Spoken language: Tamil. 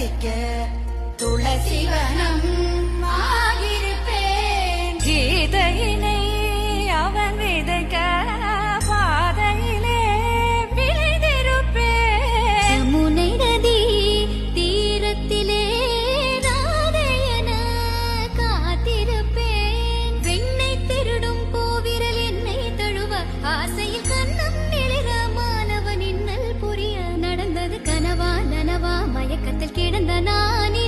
வசிக்க துளசிவனம் ஆகிருப்பேன். கீதையினை அவன் விதைக்க பாதையிலே விளைந்திருப்பேன். முனை நதி தீரத்திலே ராதையன காத்திருப்பேன். வெண்ணை திருடும் போவிரல் என்னை தழுவ ஆசையில் கண்ணம் நிழற மாணவன் இன்னல் புரிய நடந்தது கனவா நனவா மயக்கத்தில் கிடந்த நானே